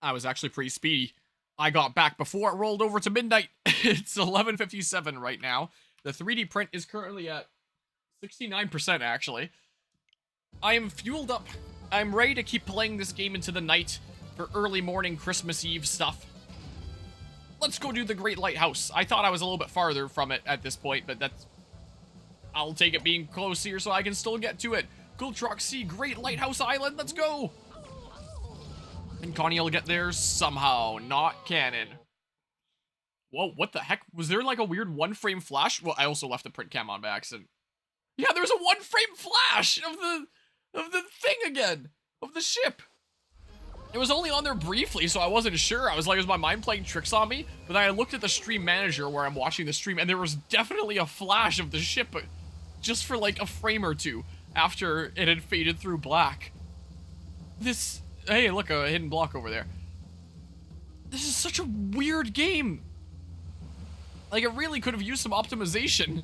I was actually pretty speedy. I got back before it rolled over to midnight. It's 11:57 right now. The 3D print is currently at 69% actually. I am fueled up. I'm ready to keep playing this game into the night for early morning Christmas Eve stuff. Let's go do the Great Lighthouse. I thought I was a little bit farther from it at this point, but that's... I'll take it being close here so I can still get to it. Gultrock Sea, Great Lighthouse Island, let's go! And Connie will get there somehow, not canon. Whoa, what the heck? Was there like a weird one-frame flash? Well, I also left the print cam on by accident. Yeah, there's a one-frame flash of the thing again, of the ship. It was only on there briefly, so I wasn't sure. I was like, is my mind playing tricks on me? But then I looked at the stream manager where I'm watching the stream, and there was definitely a flash of the ship, just for like a frame or two after it had faded through black. This, hey, look, a hidden block over there. This is such a weird game. Like, it really could have used some optimization.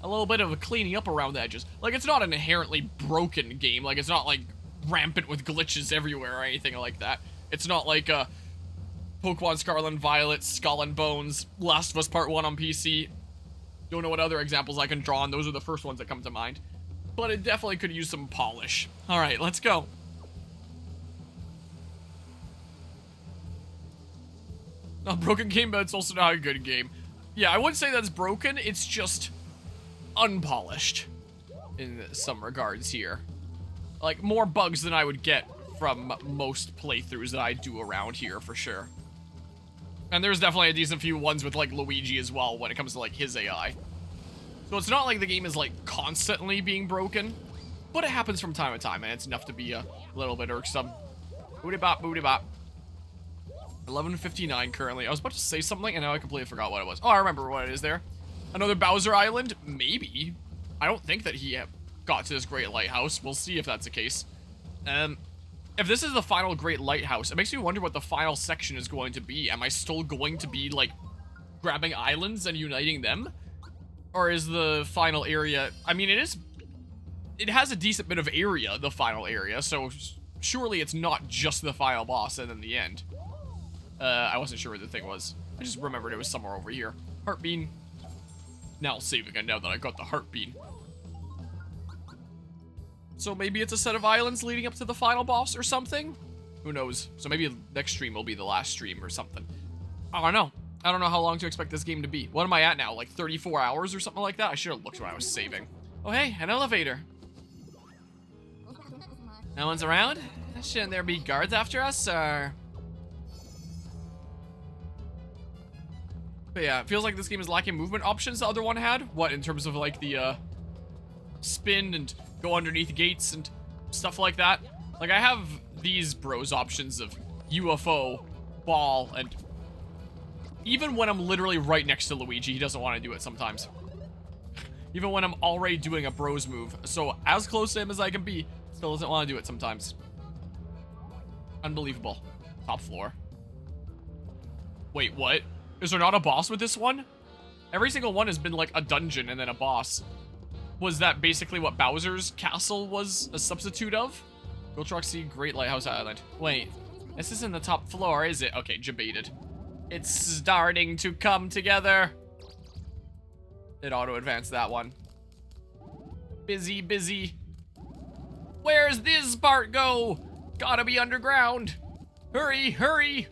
A little bit of a cleaning up around the edges. Like, it's not an inherently broken game. Like, it's not like rampant with glitches everywhere or anything like that. It's not like Pokemon Scarlet and Violet, Skull and Bones, Last of Us Part 1 on PC. Don't know what other examples I can draw on. Those are the first ones that come to mind. But it definitely could use some polish. Alright, let's go. Not a broken game, but it's also not a good game. Yeah, I wouldn't say that's broken. It's just unpolished in some regards here. Like, more bugs than I would get from most playthroughs that I do around here, for sure. And there's definitely a decent few ones with, like, Luigi as well when it comes to, like, his AI. So it's not like the game is, like, constantly being broken, but it happens from time to time, and it's enough to be a little bit irksome. Booty bop, booty bop. 11:59 currently. I was about to say something, and now I completely forgot what it was. Oh, I remember what it is there. Another Bowser Island? Maybe. I don't think that he got to this Great Lighthouse. We'll see if that's the case. If this is the final Great Lighthouse, it makes me wonder what the final section is going to be. Am I still going to be, like, grabbing islands and uniting them? Or is the final area... I mean, it has a decent bit of area, the final area, so surely it's not just the final boss and then the end. I wasn't sure where the thing was. I just remembered it was somewhere over here. Heart bean. Now I'll save again now that I got the heart bean. So maybe it's a set of islands leading up to the final boss or something? Who knows? So maybe next stream will be the last stream or something. I don't know. I don't know how long to expect this game to be. What am I at now? Like 34 hours or something like that? I should have looked when I was saving. Oh hey, an elevator. No one's around? Shouldn't there be guards after us, or... But yeah, it feels like this game is lacking movement options the other one had. What, in terms of like the, spin and go underneath gates and stuff like that? Like, I have these bros options of UFO, ball, and even when I'm literally right next to Luigi, he doesn't want to do it sometimes. Even when I'm already doing a bros move. So, as close to him as I can be, still doesn't want to do it sometimes. Unbelievable. Top floor. Wait, what? Is there not a boss with this one? Every single one has been like a dungeon and then a boss. Was that basically what Bowser's castle was a substitute of? Gultrock Sea, Great Lighthouse Island. Wait, this isn't the top floor, is it? Okay, debated. It's starting to come together. It auto-advanced that one. Busy, busy. Where's this part go? Gotta be underground. Hurry, hurry.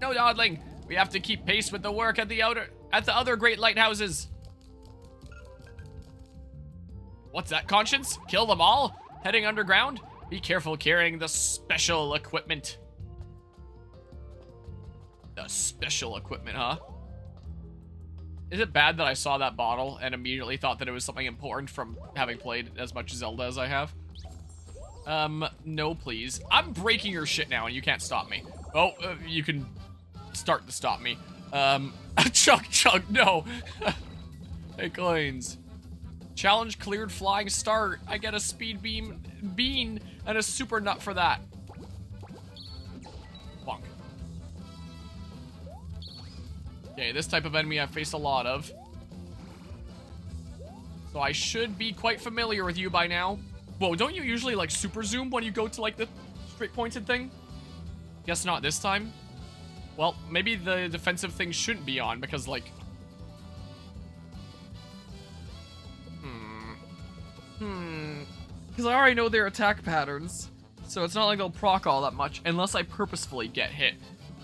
No dawdling. We have to keep pace with the work at the other great lighthouses. What's that, Conscience? Kill them all? Heading underground? Be careful carrying the special equipment. The special equipment, huh? Is it bad that I saw that bottle and immediately thought that it was something important from having played as much Zelda as I have? No, please. I'm breaking your shit now and you can't stop me. Oh, you can start to stop me. Chug, no. Hey, coins. Challenge cleared, flying start. I get a speed bean and a super nut for that. Bonk. Okay, this type of enemy I've faced a lot of. So I should be quite familiar with you by now. Whoa, don't you usually, like, super zoom when you go to, like, the straight pointed thing? Guess not this time. Well, maybe the defensive thing shouldn't be on, because, like... Because I already know their attack patterns, so it's not like they'll proc all that much, unless I purposefully get hit.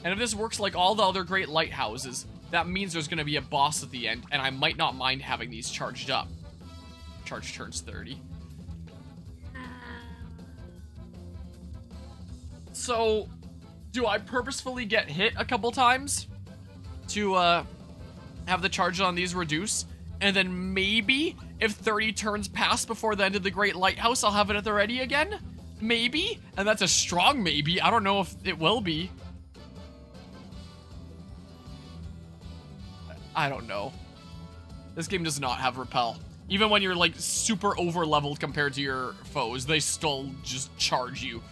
And if this works like all the other great lighthouses, that means there's going to be a boss at the end, and I might not mind having these charged up. Charge turns 30. So, do I purposefully get hit a couple times to have the charge on these reduce? And then maybe, if 30 turns pass before the end of the Great Lighthouse, I'll have it at the ready again? Maybe? And that's a strong maybe. I don't know if it will be. I don't know. This game does not have repel. Even when you're, like, super over-leveled compared to your foes, they still just charge you.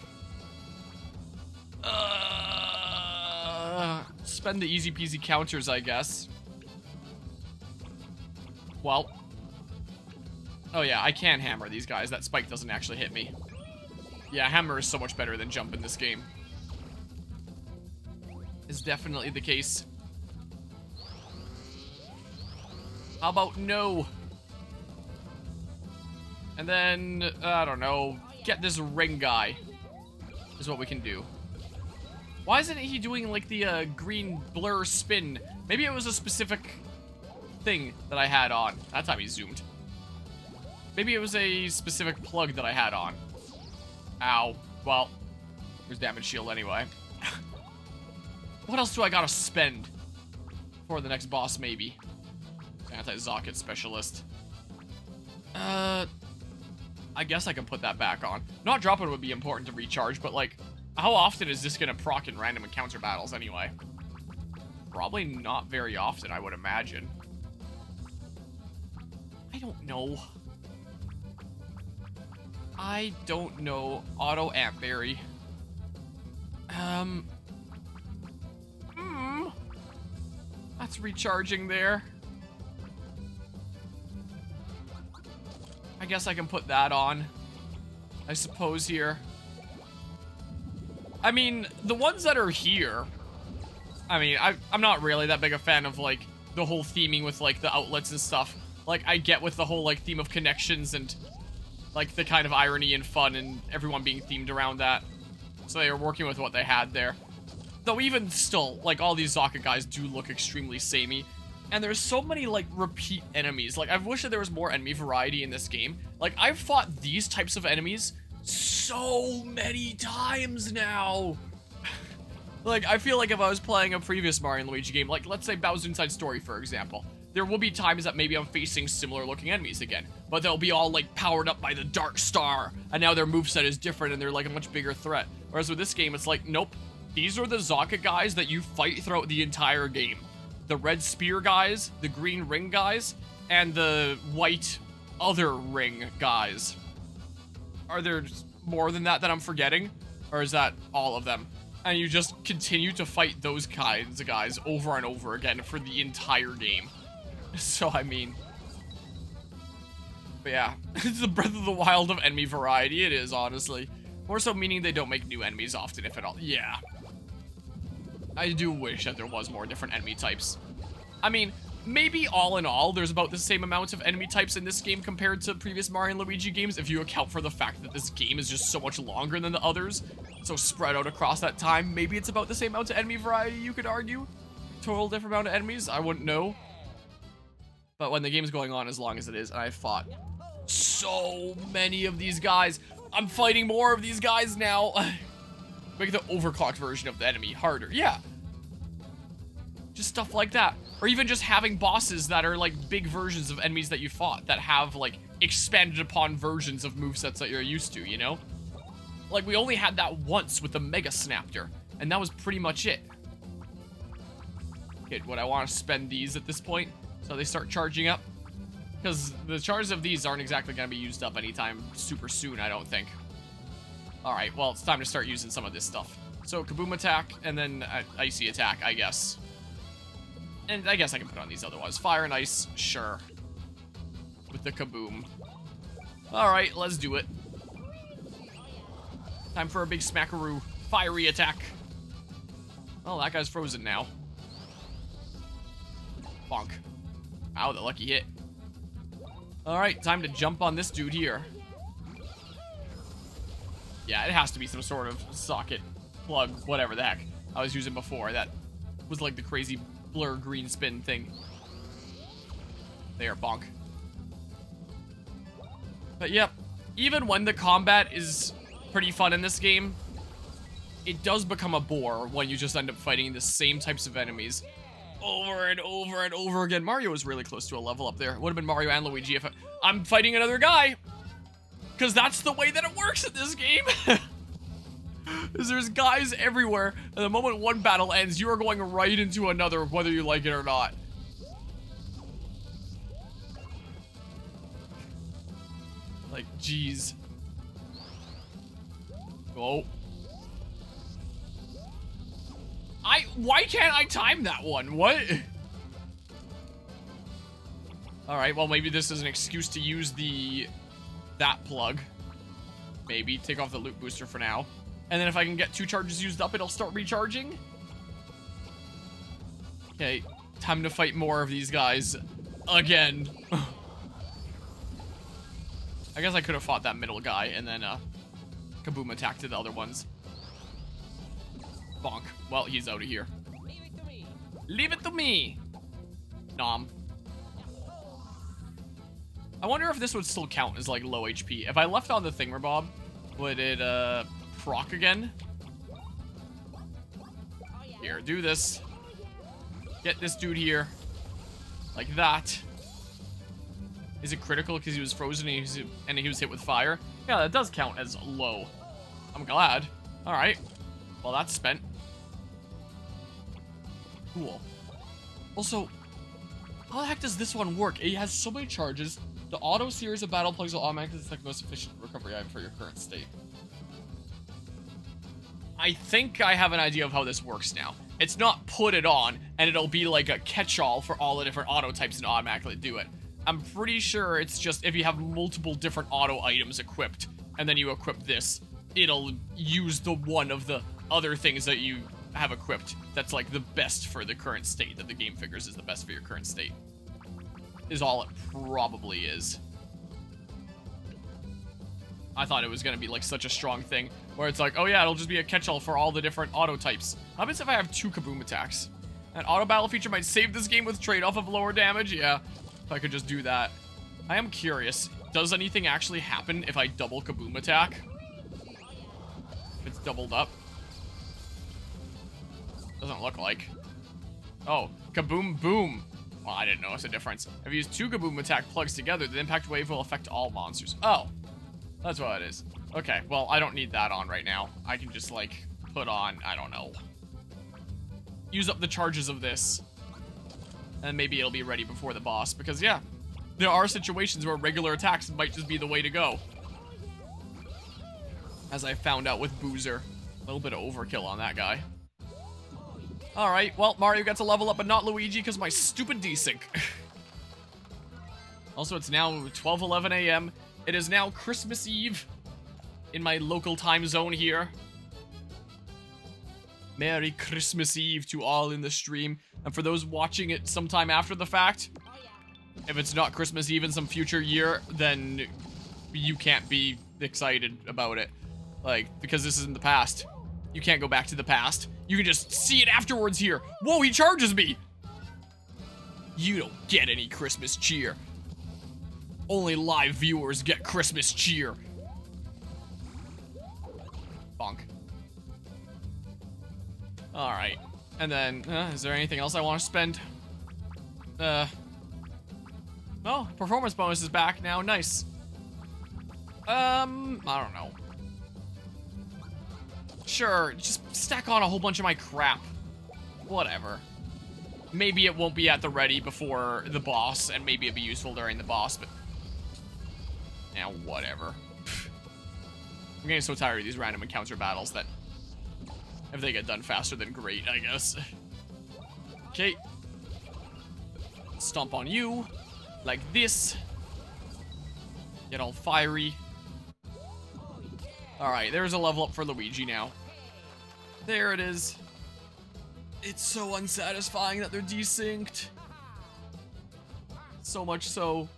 Spend the easy-peasy counters, I guess. Well. Oh, yeah, I can hammer these guys. That spike doesn't actually hit me. Yeah, hammer is so much better than jump in this game. Is definitely the case. How about no? And then, I don't know, get this ring guy. Is what we can do. Why isn't he doing, like, the green blur spin? Maybe it was a specific thing that I had on. That time he zoomed. Maybe it was a specific plug that I had on. Ow. Well, there's damage shield anyway. What else do I gotta spend for the next boss, maybe? Anti-Zocket specialist. I guess I can put that back on. Not dropping would be important to recharge, but, like, how often is this gonna proc in random encounter battles anyway? Probably not very often, I would imagine. I don't know. I don't know. Auto Antberry. That's recharging there. I guess I can put that on, I suppose, here. I mean, the ones that are here, I mean, I'm not really that big a fan of, like, the whole theming with, like, the outlets and stuff. Like, I get with the whole, like, theme of connections and, like, the kind of irony and fun and everyone being themed around that. So they were working with what they had there. Though even still, like, all these Zocket guys do look extremely samey. And there's so many, like, repeat enemies. Like, I wish that there was more enemy variety in this game. Like, I've fought these types of enemies so many times now. Like, I feel like if I was playing a previous Mario & Luigi game, like, let's say Bowser's Inside Story, for example, there will be times that maybe I'm facing similar-looking enemies again. But they'll be all, like, powered up by the Dark Star, and now their moveset is different, and they're, like, a much bigger threat. Whereas with this game, it's like, nope, these are the Zocket guys that you fight throughout the entire game. The red spear guys, the green ring guys, and the white other ring guys. Are there more than that I'm forgetting? Or is that all of them? And you just continue to fight those kinds of guys over and over again for the entire game. So, I mean... But yeah, it's the Breath of the Wild of enemy variety, it is, honestly. More so meaning they don't make new enemies often, if at all. Yeah. I do wish that there was more different enemy types. I mean, maybe all in all, there's about the same amount of enemy types in this game compared to previous Mario & Luigi games, if you account for the fact that this game is just so much longer than the others. So spread out across that time, maybe it's about the same amount of enemy variety, you could argue. Total different amount of enemies, I wouldn't know. But when the game's going on as long as it is, and I've fought so many of these guys, I'm fighting more of these guys now. Make the overclocked version of the enemy harder. Yeah. Just stuff like that. Or even just having bosses that are like big versions of enemies that you fought that have like expanded upon versions of movesets that you're used to, you know? Like we only had that once with the Mega Snapter, and that was pretty much it. Okay, would I want to spend these at this point so they start charging up? Because the charges of these aren't exactly going to be used up anytime super soon, I don't think. Alright, well, it's time to start using some of this stuff. So, Kaboom attack, and then Icy attack, I guess. And I guess I can put on these other ones. Fire and Ice, sure. With the Kaboom. Alright, let's do it. Time for a big smackaroo fiery attack. Oh, that guy's frozen now. Bonk. Ow, the lucky hit. Alright, time to jump on this dude here. Yeah, it has to be some sort of socket, plug, whatever the heck I was using before. That was like the crazy blur green spin thing. There, bonk. But yep, even when the combat is pretty fun in this game, it does become a bore when you just end up fighting the same types of enemies over and over and over again. Mario was really close to a level up there. It would have been Mario and Luigi if I'm fighting another guy. Because that's the way that it works in this game. Is there's guys everywhere, and the moment one battle ends, you are going right into another, whether you like it or not. Like, jeez. Oh. Why can't I time that one? What? Alright, well maybe this is an excuse to use that plug. Maybe. Take off the loot booster for now. And then if I can get 2 charges used up, it'll start recharging. Okay, time to fight more of these guys. Again. I guess I could have fought that middle guy and then kaboom attack to the other ones. Bonk. Well, he's out of here. Leave it to me. Leave it to me. Nom. I wonder if this would still count as like low HP. If I left on the thingamabob, would it proc again? Here, do this. Get this dude here. Like that. Is it critical because he was frozen and he was hit with fire? Yeah, that does count as low. I'm glad. Alright. Well, that's spent. Cool. Also, how the heck does this one work? It has so many charges. The auto series of battle plugs will automatically detect the most efficient recovery item for your current state. I think I have an idea of how this works now. It's not put it on, and it'll be like a catch-all for all the different auto types and automatically do it. I'm pretty sure it's just if you have multiple different auto items equipped, and then you equip this, it'll use the one of the other things that you have equipped that's like the best for the current state, that the game figures is the best for your current state. Is all it probably is. I thought it was going to be like such a strong thing where it's like, oh yeah, it'll just be a catch-all for all the different auto types. How about if I have 2 kaboom attacks? That auto battle feature might save this game with trade-off of lower damage. Yeah, if I could just do that. I am curious, does anything actually happen if I double kaboom attack? If it's doubled up? Doesn't look like. Oh, kaboom boom. Well, I didn't notice a difference. If you use 2 kaboom attack plugs together, the impact wave will affect all monsters. Oh, that's what it is. Okay, well, I don't need that on right now. I can just, like, put on, I don't know. Use up the charges of this. And maybe it'll be ready before the boss. Because, yeah, there are situations where regular attacks might just be the way to go. As I found out with Boozer. A little bit of overkill on that guy. Alright, well, Mario got to level up, but not Luigi, because my stupid desync. Also, it's now 12:11 a.m. It is now Christmas Eve in my local time zone here. Merry Christmas Eve to all in the stream. And for those watching it sometime after the fact, if it's not Christmas Eve in some future year, then you can't be excited about it. Like, because this is in the past. You can't go back to the past. You can just see it afterwards here. Whoa, he charges me! You don't get any Christmas cheer. Only live viewers get Christmas cheer. Bonk. Alright. And then, is there anything else I want to spend? Oh, performance bonus is back now. Nice. I don't know. Sure, just stack on a whole bunch of my crap. Whatever. Maybe it won't be at the ready before the boss, and maybe it'll be useful during the boss, but... now, whatever. I'm getting so tired of these random encounter battles that... if they get done faster, then great, I guess. Okay. Stomp on you. Like this. Get all fiery. Alright, there's a level up for Luigi now. There it is. It's so unsatisfying that they're desynced. So much so.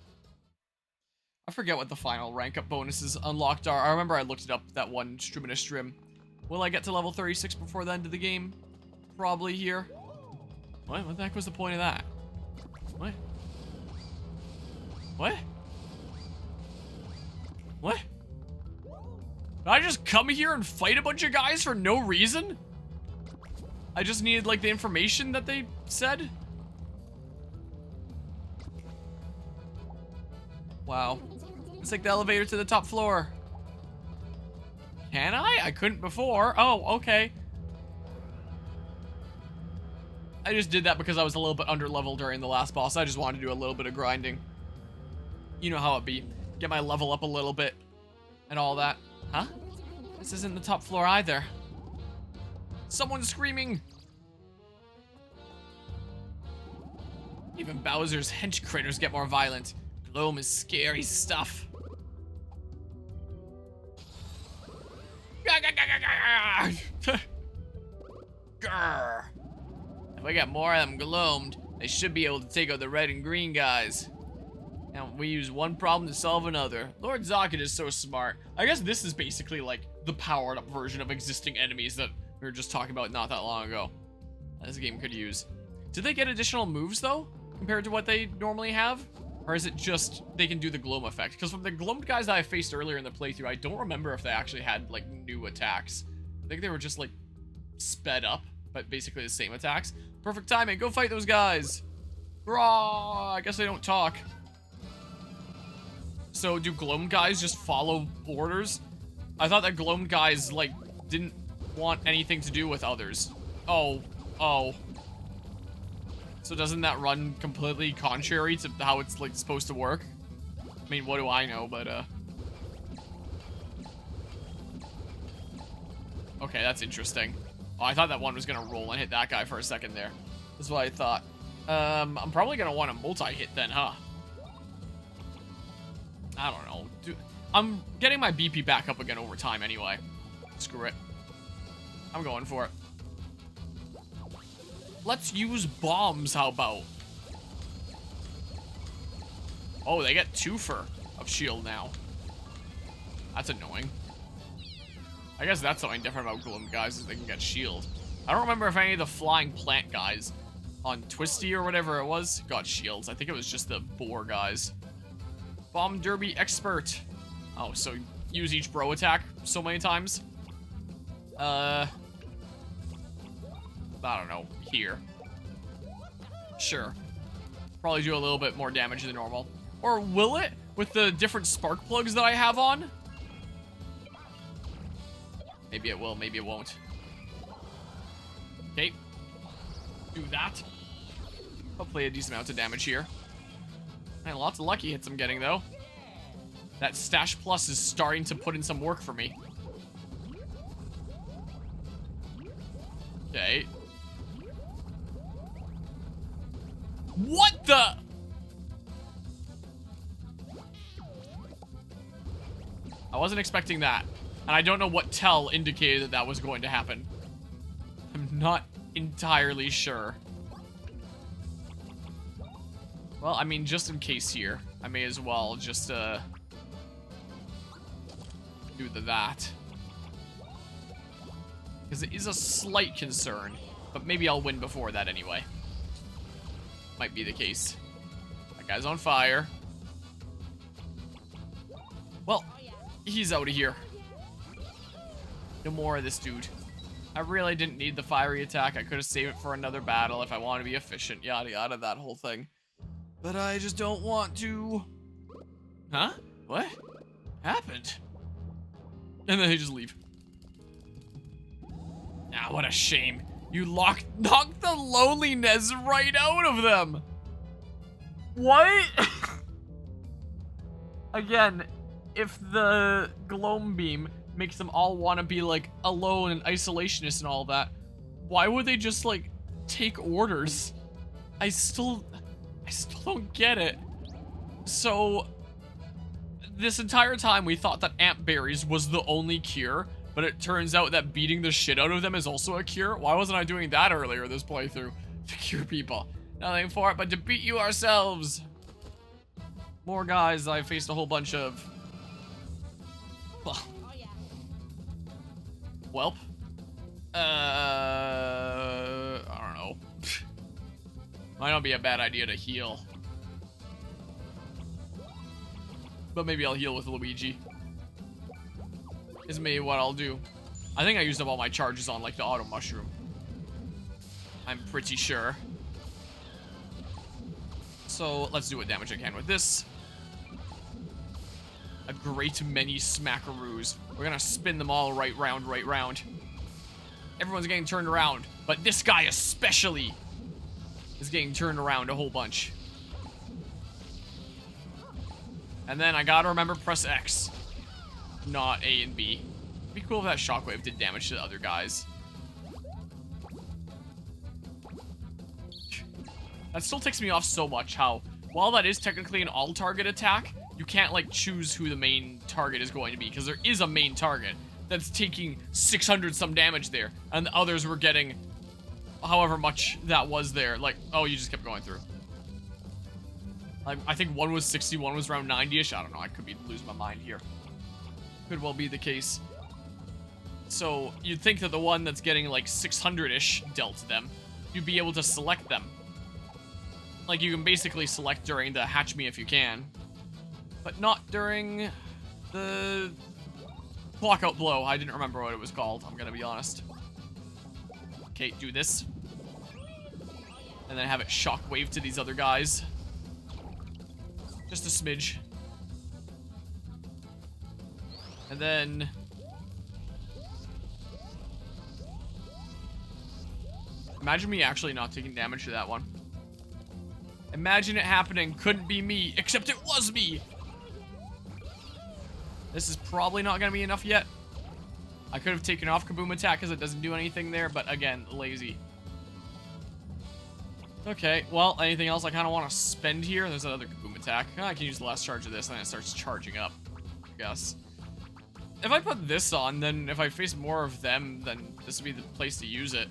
I forget what the final rank up bonuses unlocked are. I remember I looked it up that one stream in a stream. Will I get to level 36 before the end of the game? Probably here. What the heck was the point of that? What? What? What? Did I just come here and fight a bunch of guys for no reason? I just needed, like, the information that they said? Wow. Let's take the elevator to the top floor. Can I? I couldn't before. Oh, okay. I just did that because I was a little bit under level during the last boss. I just wanted to do a little bit of grinding. You know how it be. Get my level up a little bit. And all that. Huh? This isn't the top floor either. Someone's screaming. Even Bowser's hench critters get more violent. Gloom is scary stuff. Grr. If I get more of them gloomed, they should be able to take out the red and green guys. Now we use one problem to solve another. Lord Zocket is so smart. I guess this is basically like the powered up version of existing enemies that we were just talking about not that long ago. This game could use. Did they get additional moves though, compared to what they normally have? Or is it just they can do the gloom effect? Because from the gloomed guys that I faced earlier in the playthrough, I don't remember if they actually had like new attacks. I think they were just like sped up, but basically the same attacks. Perfect timing, go fight those guys. Raw, I guess they don't talk. So do gloom guys just follow orders? I thought that gloom guys like didn't want anything to do with others. Oh. So doesn't that run completely contrary to how it's like supposed to work? I mean, what do I know, but okay, that's interesting. Oh, I thought that one was gonna roll and hit that guy for a second there. That's what I thought. I'm probably gonna want a multi-hit then, huh? I don't know. Dude, I'm getting my BP back up again over time anyway. Screw it. I'm going for it. Let's use bombs, how about? Oh, they get 2 of shield now. That's annoying. I guess that's something different about gloom guys, is they can get shield. I don't remember if any of the flying plant guys on Twisty or whatever it was got shields. I think it was just the boar guys. Bomb derby expert. Oh, so use each bro attack so many times. I don't know. Here. Sure. Probably do a little bit more damage than normal. Or will it? With the different spark plugs that I have on? Maybe it will, maybe it won't. Okay. Do that. Hopefully a decent amount of damage here. And lots of lucky hits I'm getting, though. That stash plus is starting to put in some work for me. Okay. What the? I wasn't expecting that. And I don't know what tell indicated that that was going to happen. I'm not entirely sure. Well, I mean, just in case here, I may as well just, do that. Because it is a slight concern, but maybe I'll win before that anyway. Might be the case. That guy's on fire. Well, he's out of here. No more of this dude. I really didn't need the fiery attack. I could have saved it for another battle if I want to be efficient, yada yada, that whole thing. But I just don't want to. Huh? What happened? And then they just leave. Ah, what a shame. You knocked the loneliness right out of them. What? Again, if the gloam beam makes them all want to be like alone and isolationist and all that, why would they just like take orders? I still don't get it. So this entire time we thought that amp berries was the only cure, but it turns out that beating the shit out of them is also a cure. Why wasn't I doing that earlier this playthrough? To cure people. Nothing for it but to beat you ourselves. More guys I faced a whole bunch of. Welp. I don't know. Might not be a bad idea to heal. But maybe I'll heal with Luigi. Is maybe what I'll do. I think I used up all my charges on, like, the auto mushroom. I'm pretty sure. So, let's do what damage I can with this. A great many smackaroos. We're gonna spin them all right round, right round. Everyone's getting turned around, but this guy especially is getting turned around a whole bunch. And then I gotta remember press X, not A and B. It'd be cool if that shockwave did damage to the other guys. That still ticks me off so much how, while that is technically an all-target attack, you can't, like, choose who the main target is going to be, because there is a main target that's taking 600 some damage there, and the others were getting however much that was there. Like, oh, you just kept going through. I think one was 60, one was around 90-ish. I don't know, I could be losing my mind here. Could well be the case. So, you'd think that the one that's getting, like, 600-ish dealt to them, you'd be able to select them. Like, you can basically select during the hatch me if you can. But not during the clock out blow. I didn't remember what it was called, I'm gonna be honest. Okay, do this. And then have it shockwave to these other guys. Just a smidge. And then... imagine me actually not taking damage to that one. Imagine it happening. Couldn't be me, except it was me! This is probably not going to be enough yet. I could have taken off Kaboom Attack because it doesn't do anything there, but again, lazy. Okay, well, anything else I kind of want to spend here? There's another Kaboom Attack. I can use the last charge of this, and then it starts charging up, I guess. If I put this on, then if I face more of them, then this would be the place to use it.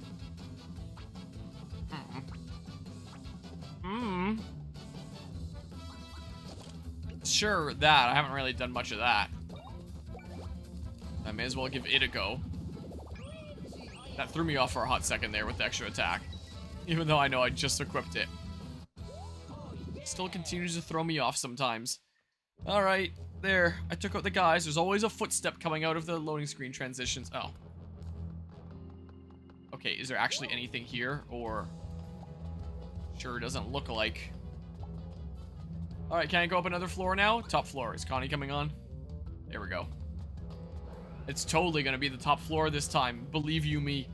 Sure, that. I haven't really done much of that. I may as well give it a go. That threw me off for a hot second there with the extra attack. Even though I know I just equipped it. Still continues to throw me off sometimes. Alright, there. I took out the guys. There's always a footstep coming out of the loading screen transitions. Oh. Okay, is there actually anything here? Or... sure doesn't look like. Alright, can I go up another floor now? Top floor. Is Connie coming on? There we go. It's totally gonna be the top floor this time. Believe you me.